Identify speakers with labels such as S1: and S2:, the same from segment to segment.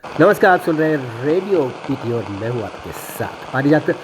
S1: नमस्कार, आप सुन रहे हैं रेडियो पीटी और मैं हूँ आपके साथ पारिजात।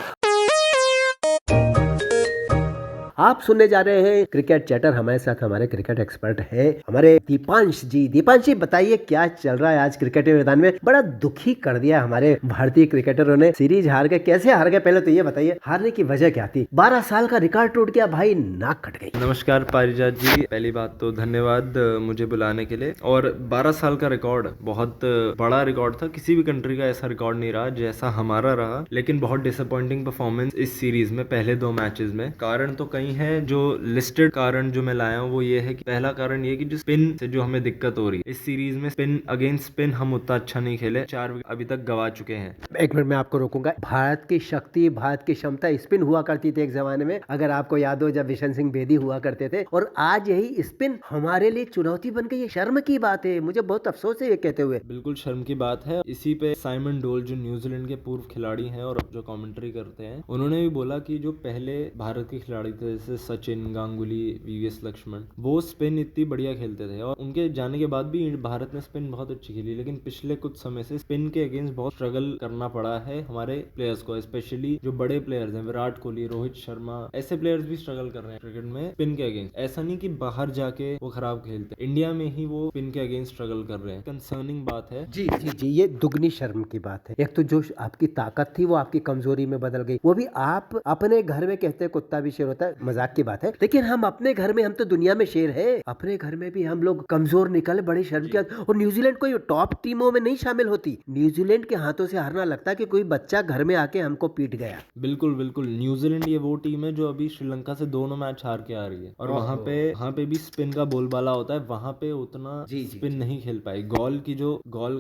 S1: आप सुनने जा रहे हैं क्रिकेट चैटर। हमारे साथ हमारे क्रिकेट एक्सपर्ट हैं हमारे दीपांश जी। दीपांश जी बताइए क्या चल रहा है आज क्रिकेट के मैदान में। बड़ा दुखी कर दिया हमारे भारतीय क्रिकेटरों ने, सीरीज हार गए। कैसे हार गए पहले तो ये बताइए, हारने की वजह क्या थी? 12 साल का रिकॉर्ड टूट गया भाई, नाक कट गई।
S2: नमस्कार पारिजात जी, पहली बात तो धन्यवाद मुझे बुलाने के लिए। और 12 साल का रिकॉर्ड बहुत बड़ा रिकॉर्ड था, किसी भी कंट्री का ऐसा रिकॉर्ड नहीं रहा जैसा हमारा रहा। लेकिन बहुत डिसअपॉइंटिंग परफॉर्मेंस इस सीरीज में पहले 2 मैचेस में। कारण तो कई हैं, जो लिस्टेड कारण जो मैं लाया हूँ वो ये है कि पहला कारण ये कि जो स्पिन से जो हमें दिक्कत हो रही है इस सीरीज में, स्पिन अगेंस्ट स्पिन हम उतना अच्छा नहीं खेले, 4 विकेट अभी तक गवा चुके हैं।
S1: एक मिनट में आपको रोकूंगा। भारत की शक्ति, भारत की क्षमता स्पिन हुआ करती थी एक जमाने में, अगर आपको याद हो, जब बिशन सिंह बेदी हुआ करते थे। और आज यही स्पिन हमारे लिए चुनौती बन गई। ये शर्म की बात है, मुझे बहुत अफसोस है ये कहते हुए।
S2: बिल्कुल शर्म की बात है। इसी पे साइमन डोल जो न्यूजीलैंड के पूर्व खिलाड़ी हैं और जो कमेंट्री करते हैं, उन्होंने भी बोला कि जो पहले भारत के खिलाड़ी थे जैसे सचिन, गांगुली, वीवीएस लक्ष्मण, वो स्पिन इतनी बढ़िया खेलते थे और उनके जाने के बाद भी भारत ने स्पिन बहुत अच्छी खेली। लेकिन पिछले कुछ समय से स्पिन के अगेंस्ट बहुत स्ट्रगल करना पड़ा है हमारे प्लेयर्स को, स्पेशली जो बड़े प्लेयर्स हैं, विराट कोहली, रोहित शर्मा, ऐसे प्लेयर्स भी स्ट्रगल कर रहे हैं क्रिकेट में स्पिन के अगेंस्ट। ऐसा नहीं कि बाहर जाके वो खराब खेलते, इंडिया में ही वो स्पिन के अगेंस्ट स्ट्रगल कर रहे हैं। कंसर्निंग बात है।
S1: जी जी जी, ये दुगनी शर्म की बात है। एक तो जो आपकी ताकत थी वो आपकी कमजोरी में बदल गई। वो भी आप अपने घर में कहते हैं कुत्ता भी शेर होता है, मजाक की बात है, लेकिन हम अपने घर में, हम तो दुनिया में शेर है, अपने घर में भी हम लोग कमजोर निकले, बड़ी शर्म की बात। और न्यूजीलैंड कोई टॉप टीमों में नहीं शामिल होती। न्यूजीलैंड के हाथों से हारना लगता कि कोई बच्चा घर में आके हमको पीट गया।
S2: बिल्कुल बिल्कुल, न्यूजीलैंड ये वो टीम है जो अभी श्रीलंका से दोनों मैच हार के आ रही है और वहाँ पे भी स्पिन का बोलबाला होता है। वहाँ पे उतना स्पिन नहीं खेल पाई। गॉल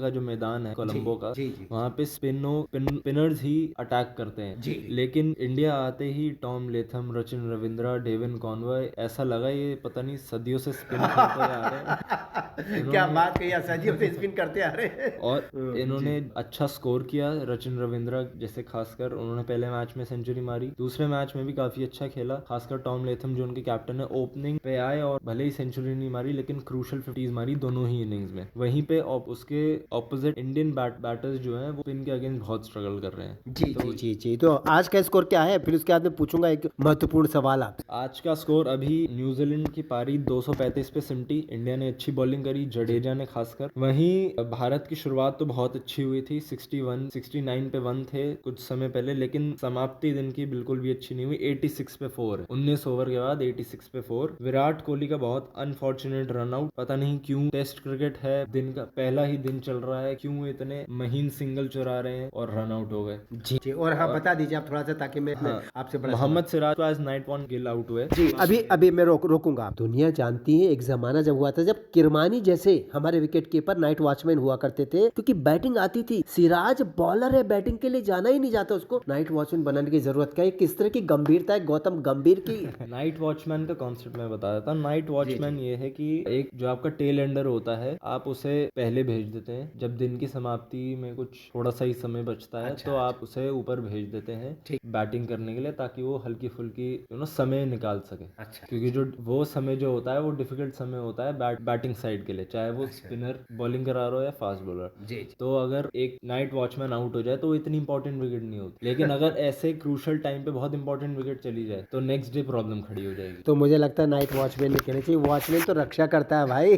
S2: का जो मैदान है कोलंबो का, वहाँ पे स्पिनर्स ही अटैक करते हैं। लेकिन इंडिया आते ही Tom Latham, Rachin Ravindra, Devon Conway, ऐसा लगा ये पता नहीं सदियों से स्पिन खेलते आ रहे हैं।
S1: क्या बात कही, सदियों से स्पिन करते आ रहे हैं।
S2: और इन्होंने अच्छा स्कोर किया। रचिन रविंद्रा जैसे खासकर, उन्होंने पहले मैच में सेंचुरी मारी, दूसरे मैच में भी काफी अच्छा खेला। खासकर टॉम लेथम जो उनके कैप्टन है, ओपनिंग पे आए और भले ही सेंचुरी नहीं मारी लेकिन क्रूशल 50s मारी दोनों ही इनिंग्स में। वहीं पे उसके ऑपोजिट इंडियन बैटर्स जो हैं वो स्पिन के अगेंस्ट बहुत स्ट्रगल कर रहे हैं।
S1: जी जी जी जी, तो आज का स्कोर क्या है? फिर उसके बाद में पूछूंगा एक महत्वपूर्ण सवाल आपसे।
S2: आज का स्कोर अभी न्यूजीलैंड की पारी 235 पे सिमटी। इंडिया ने अच्छी बॉलिंग करी, जडेजा ने खासकर। वहीं भारत की शुरुआत तो बहुत अच्छी हुई थी, 69 पे 1 थे कुछ समय पहले, लेकिन समाप्ति दिन की बिल्कुल भी अच्छी नहीं हुई। 86 पे 4, 19 ओवर के बाद 86 पे 4। विराट कोहली का बहुत अनफॉर्चुनेट रनआउट, पता नहीं क्यों। टेस्ट क्रिकेट है, दिन का पहला ही दिन चल रहा है, क्यों इतने महीन सिंगल चुरा रहे हैं और रनआउट हो गए।
S1: जी जी, और हाँ बता दीजिए आप थोड़ा सा, ताकि मैं आपसे बड़ा
S2: मोहम्मद सिराज को आज नाइट पॉइंट गिल आउट हुए।
S1: जी, अभी मैं रोकूंगा। दुनिया जानती है एक जमाना जब हुआ था जब किरमानी जैसे हमारे विकेट कीपर नाइट वॉचमैन हुआ करते थे, क्योंकि बैटिंग आती थी। सिराज बॉलर है, बैटिंग के लिए जाना ही नहीं जाता, उसको नाइट वॉचमैन बनाने की जरूरत क्या है? किस तरह की गंभीरता है गौतम गंभीर की।
S2: नाइट वॉचमैन का कॉन्सेप्ट मैं बता देता हूँ। नाइट वॉचमैन ये है कि एक जो आपका टेल एंडर होता है, आप उसे पहले भेज देते हैं जब दिन की समाप्ति में कुछ थोड़ा सा ही समय बचता है। तो आप उसे ऊपर भेज देते हैं बैटिंग करने के लिए, ताकि वो हल्की फुल्की समय निकाल सके। क्योंकि जो वो समय जो होता है वो डिफिकल्ट समय होता है बैटिंग साइड के लिए, चाहे वो स्पिनर बॉलिंग करा रहा हो या फास्ट बॉलर। तो अगर एक नाइट वॉचमैन आउट हो जाए तो इतनी इंपॉर्टेंट विकेट नहीं होती, लेकिन अगर ऐसे क्रूशल टाइम पे बहुत इंपॉर्टेंट विकेट चली जाए तो नेक्स्ट डे प्रॉब्लम खड़ी हो जाएगी।
S1: तो मुझे लगता है नाइट वॉचमैन नहीं कहना चाहिए, वॉचमैन तो रक्षा करता है भाई।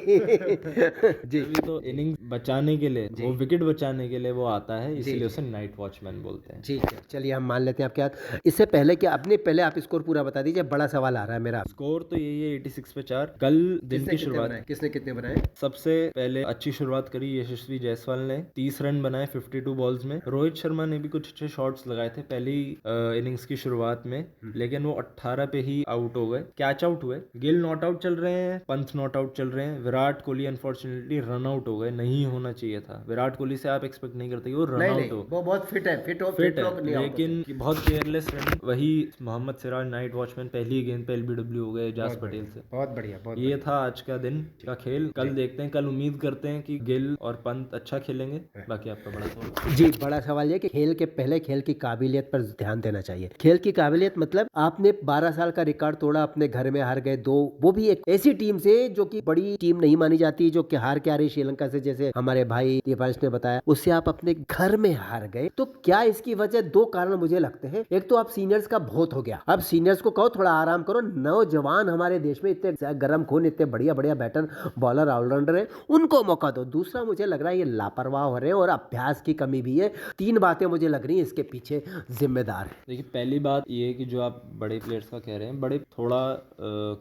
S1: जी,
S2: तो इनिंग बचाने के लिए, वो विकेट बचाने के लिए वो आता है, इसलिए उसे नाइट वॉचमैन बोलते हैं।
S1: जी चलिए हम मान लेते हैं आपके हाथ। इससे पहले कि अपने पहले आप स्कोर पूरा बता दीजिए, बड़ा सवाल आ रहा है मेरा।
S2: स्कोर तो यही है, 86 पे 4। कल दिन की शुरुआत
S1: किसने कितने बनाए?
S2: सबसे पहले अच्छी शुरुआत करी यशस्वी जायसवाल ने, 30 रन बनाए 52 बॉल्स में। रोहित शर्मा ने भी कुछ अच्छे शॉट्स लगाए थे पहली इनिंग्स की शुरुआत में, लेकिन वो 18 पे ही आउट हो गए, कैच आउट हुए। गिल नॉट आउट चल रहे हैं, पंत नॉट आउट चल रहे हैं। Virat Kohli unfortunately run out हो गए, नहीं होना चाहिए था। विराट कोहली से आप एक्सपेक्ट नहीं करते कि वो रन आउट हो।
S1: वो बहुत फिट है,
S2: फिट है, लेकिन बहुत केयरलेस रनिंग। वही Mohammed Siraj night watchman watchman पहली गेंद पे एलबीडब्ल्यू हो गए एजाज पटेल से।
S1: बहुत बढ़िया, बहुत
S2: ये था आज का दिन का खेल। कल देखते हैं, कल उम्मीद करते हैं कि गिल और पंत अच्छा खेलेंगे। बाकी आपका बड़ा सवाल।
S1: जी, बड़ा सवाल ये कि खेल के पहले खेल की काबिलियत पर ध्यान देना चाहिए। खेल की काबिलियत मतलब आपने 12 साल का रिकॉर्ड तोड़ा, अपने घर में हार गए 2, वो भी एक ऐसी टीम से जो कि बड़ी टीम नहीं मानी जाती, जो कि हार के आ रही श्रीलंका से, जैसे हमारे भाई दीपांश ने बताया, उससे आप अपने घर में हार गए। तो क्या इसकी वजह 2 कारण मुझे लगते हैं। एक तो आप सीनियर्स का बहुत हो गया, अब सीनियर्स को कहो थोड़ा आराम करो। नौजवान हमारे देश में इतने गर्म खून, इतने बढ़िया बढ़िया बैटर, बॉलर, ऑलराउंडर है, उनको मौका दो। दूसरा मुझे लग रहा है ये लापरवाह हो रहे हैं और अभ्यास की कमी भी है। 3 बातें मुझे लग रही है इसके पीछे जिम्मेदार है।
S2: देखिए, पहली बात ये है कि जो आप बड़े प्लेयर्स का कह रहे हैं, बड़े थोड़ा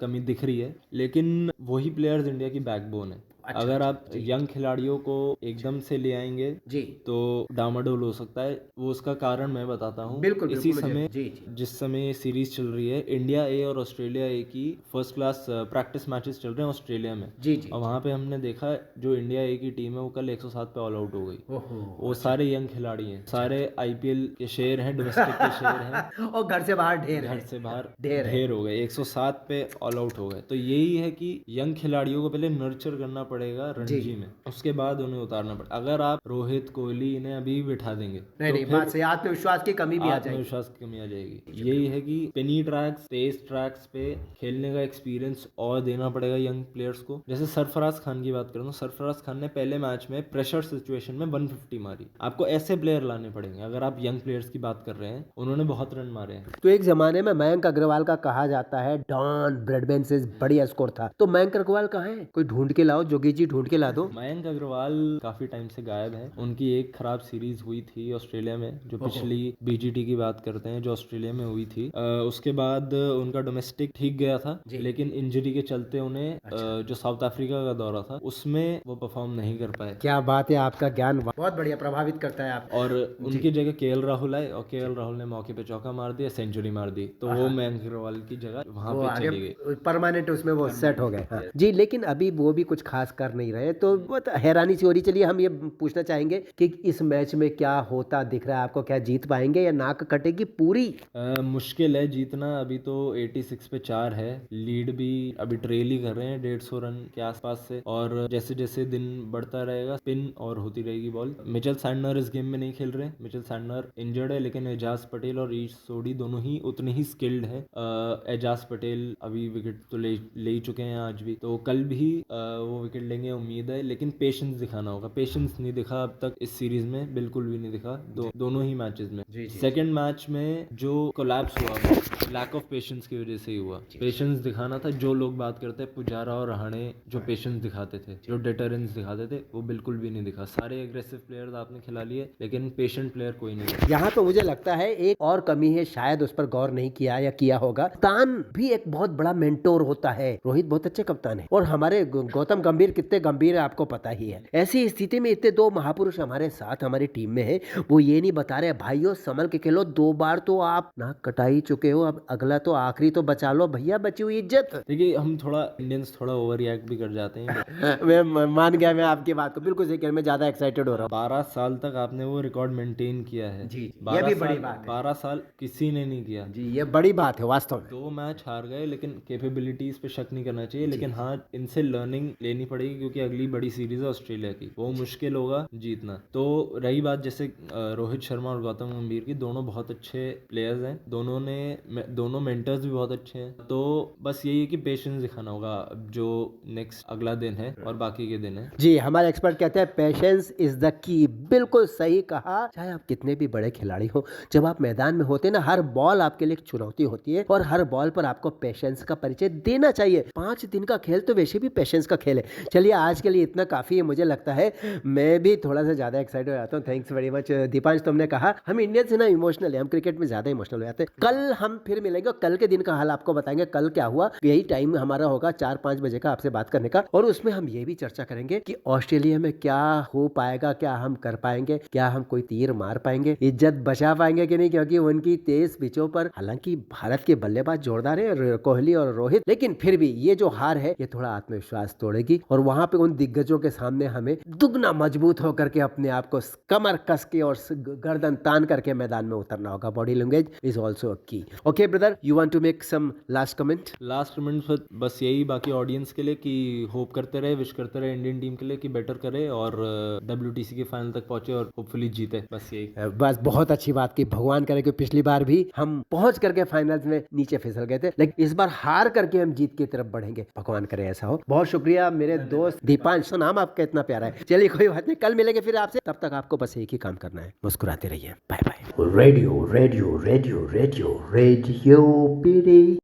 S2: कमी दिख रही है, लेकिन वही प्लेयर्स इंडिया की बैकबोन है। अगर आप यंग खिलाड़ियों को एकदम से ले आएंगे
S1: जी,
S2: तो डामाडोल हो सकता है। वो उसका कारण मैं बताता हूँ।
S1: बिल्कुल,
S2: इसी
S1: बिल्कुल,
S2: समय
S1: जी, जी।
S2: जिस समय ये सीरीज चल रही है, इंडिया ए और ऑस्ट्रेलिया ए की फर्स्ट क्लास प्रैक्टिस मैचेस चल रहे हैं ऑस्ट्रेलिया में।
S1: जी, जी।
S2: और वहाँ पे हमने देखा जो इंडिया ए की टीम है वो कल 107 पे ऑल आउट हो गई।
S1: ओहो,
S2: वो सारे यंग खिलाड़ी हैं, सारे आईपीएल के शेर हैं, डोमेस्टिक के शेर हैं।
S1: और घर से बाहर ढेर
S2: घर
S1: है।
S2: से बाहर
S1: ढेर है।
S2: ढेर हो गए, 107 पे ऑल आउट हो गए। तो यही है कि यंग खिलाड़ियों को पहले नर्चर करना पड़ेगा रणजी में, उसके बाद उन्हें उतारना पड़ेगा। अगर आप रोहित, कोहली इन्हें अभी बिठा देंगे
S1: नहीं, नहीं, बात सही, आत्मविश्वास की कमी भी आ जाएगी।
S2: आत्मविश्वास की कमी आ जाएगी। यही है कि स्पिनी ट्रैक्स, तेज ट्रैक्स पे खेलने का एक्सपीरियंस और देना पड़ेगा यंग प्लेयर्स को। जैसे सरफराज खान की बात करूँ तो सरफराज खान ने पहले मैच में प्रेशर सिचुएशन में 150 मारी। आपको ऐसे प्लेयर लाने पड़ेंगे। अगर आप यंग प्लेयर्स की बात कर रहे हैं, उन्होंने बहुत रन मारे हैं।
S1: तो एक जमाने में मयंक अग्रवाल का कहा जाता है डॉन ब्रैडमैन से बढ़िया स्कोर था, तो मयंक अग्रवाल कहाँ है? कोई ढूंढ के लाओ, जोगी जी ढूंढ के ला दो।
S2: मयंक अग्रवाल काफी टाइम से गायब है। उनकी एक खराब सीरीज हुई थी ऑस्ट्रेलिया में, जो पिछली बीजीटी की बात करते हैं, जो ऑस्ट्रेलिया में हुई थी। उसके बाद उनका डोमेस्टिक ठीक गया था, लेकिन इंजरी के चलते उन्हें जो साउथ अफ्रीका का दौरा था उसमें वो परफॉर्म नहीं कर पाए।
S1: क्या बात है, आपका ज्ञान बहुत बढ़िया प्रभावित करता है आप।
S2: और उनकी जगह केएल राहुल आए और केएल राहुल ने मौके पे चौका मार दिया, सेंचुरी मार दी, तो वो मयंक अग्रवाल की जगह वहां पे चली गई,
S1: परमानेंट उसमें वो सेट हो गए। हाँ। जी, लेकिन अभी वो भी कुछ खास कर नहीं रहे, तो बहुत हैरानी सी हो रही। चलिए हम ये पूछना चाहेंगे कि इस मैच में क्या होता दिख रहा है आपको? क्या जीत पाएंगे या नाक कटेगी पूरी?
S2: मुश्किल है जीतना। अभी तो 86 पे 4 है, लीड भी अभी ट्रेल ही कर रहे हैं 150 रन के आसपास से। और जैसे जैसे दिन बढ़ता रहेगा, स्पिन और होती रहेगी बॉल। मिचेल सैंटनर इस गेम में नहीं खेल रहे। मिचेल सैंटनर इंजर्ड है, लेकिन एजाज पटेल और ईश सोडी दोनों ही उतने ही स्किल्ड है। एजाज पटेल अभी विकेट तो ले ही चुके हैं आज भी, तो कल भी वो विकेट लेंगे उम्मीद है, लेकिन पेशेंस दिखाना होगा। पेशेंस नहीं दिखा अब तक इस सीरीज में, बिल्कुल भी नहीं दिखा दोनों ही मैचेस में। सेकंड मैच में जो कोलैप्स हुआ लैक ऑफ पेशेंस की वजह से ही हुआ। पेशेंस दिखाना था। जो लोग बात करते हैं पुजारा और रहाणे जो पेशेंस दिखाते थे, जो डिटरेंस दिखाते थे, वो बिल्कुल भी नहीं दिखा। सारे एग्रेसिव प्लेयर्स आपने खिला लिए, लेकिन पेशेंट प्लेयर कोई नहीं।
S1: यहाँ तो मुझे लगता है एक और कमी है, शायद उस पर गौर नहीं किया या किया होगा। कप्तान भी एक बहुत बड़ा मेंटोर होता है। रोहित बहुत अच्छे कप्तान है, और हमारे गौतम गंभीर कितने गंभीर है आपको पता ही है। ऐसी स्थिति में इतने 2 महापुरुष हमारे साथ हमारी टीम में है, वो ये नहीं बता रहे भाइयों संभल के खेलो, 2 बार तो आप नाक कटा ही चुके हो, अब अगला तो आखिरी तो बचा लो भैया, बची हुई इज्जत।
S2: देखिए, हम थोड़ा इंडियंस थोड़ा ओवर रिएक्ट भी कर जाते हैं।
S1: मैं मान गया, मैं आपकी बात को बिल्कुल सही कह रहा हूं, मैं ज्यादा एक्साइटेड हो रहा हूँ।
S2: 12 साल तक आपने वो रिकॉर्ड मेंटेन किया है।
S1: जी, ये भी बड़ी बात है।
S2: 12 साल किसी ने नहीं किया
S1: जी, ये बड़ी बात है वास्तव में।
S2: 2 मैच हार गए, लेकिन कैपेबिलिटीज पे शक नहीं करना चाहिए। लेकिन हाँ, इनसे लर्निंग लेनी पड़ेगी, क्योंकि अगली बड़ी सीरीज है ऑस्ट्रेलिया की, वो मुश्किल होगा जीतना। तो रही बात जैसे रोहित शर्मा और गौतम गंभीर की, दोनों बहुत अच्छे प्लेयर्स हैं, दोनों मेंटर्स भी बहुत अच्छे हैं। तो बस यही है कि पेशेंस दिखाना होगा जो नेक्स्ट अगला दिन है और बाकी के दिन है।
S1: जी, हमारे एक्सपर्ट कहते हैं पेशेंस इज द की। बिल्कुल सही कहा। चाहे आप कितने भी बड़े खिलाड़ी हो, जब आप मैदान में होते हैं ना, हर बॉल आपके लिए एक चुनौती होती है, और हर बॉल पर आपको पेशेंस का परिचय देना चाहिए। 5 दिन का खेल तो वैसे भी पेशेंस का खेल है। चलिए, आज के लिए इतना काफी है मुझे लगता है। मैं भी थोड़ा सा ज्यादा एक्साइटेड हो जाता हूँ। थैंक्स वेरी मच दीपांश, तुमने कहा हम इंडियंस से ना इमोशनल है, हम क्रिकेट में ज्यादा इमोशनल हो जाते हैं। कल हम फिर मिलेंगे, कल के दिन का हाल आपको बताएंगे, कल क्या हुआ। यही टाइम हमारा होगा 4-5 बजे का आपसे बात करने का, और उसमें हम ये भी चर्चा करेंगे कि ऑस्ट्रेलिया में क्या हो पाएगा, क्या हम कर पाएंगे, क्या हम कोई तीर मार पाएंगे, इज्जत बचा पाएंगे कि नहीं, क्योंकि उनकी तेज पिचों पर, हालांकि भारत के बल्लेबाज जोरदार है, कोहली और रोहित, लेकिन फिर भी ये जो हार है ये थोड़ा आत्मविश्वास तोड़ेगी, और वहां पे उन दिग्गजों के सामने हमें दुगना मजबूत होकर के अपने आप को कमर कस के और गर्दन तान करके मैदान में उतरना होगा. Body language is also a key. Okay brother, you want to make some last comment?
S2: Last comment बस यही बाकी ऑडियंस के लिए कि होप करते रहे, विश करते रहे इंडियन टीम के लिए कि बेटर करे और WTC के फाइनल तक पहुंचे और होपफुली जीते. बस यही.
S1: बस बहुत अच्छी बात की. भगवान करे कि पिछली बार भी हम पहुंच करके फाइनल्स में नीचे फिसल गए थे, लेकिन इस बार हार करके हम जीत की तरफ बढ़ेंगे. भगवान करे ऐसा हो. बहुत शुक्रिया मेरे दोस्त दीपांश. नाम आपका इतना प्यारा है. चलिए कोई बात नहीं, कल मिलेंगे फिर आपसे. तब तक आपको बस एक ही काम करना है, मुस्कुराते रहिए. Bye bye. Radio radio radio radio radio पीरी.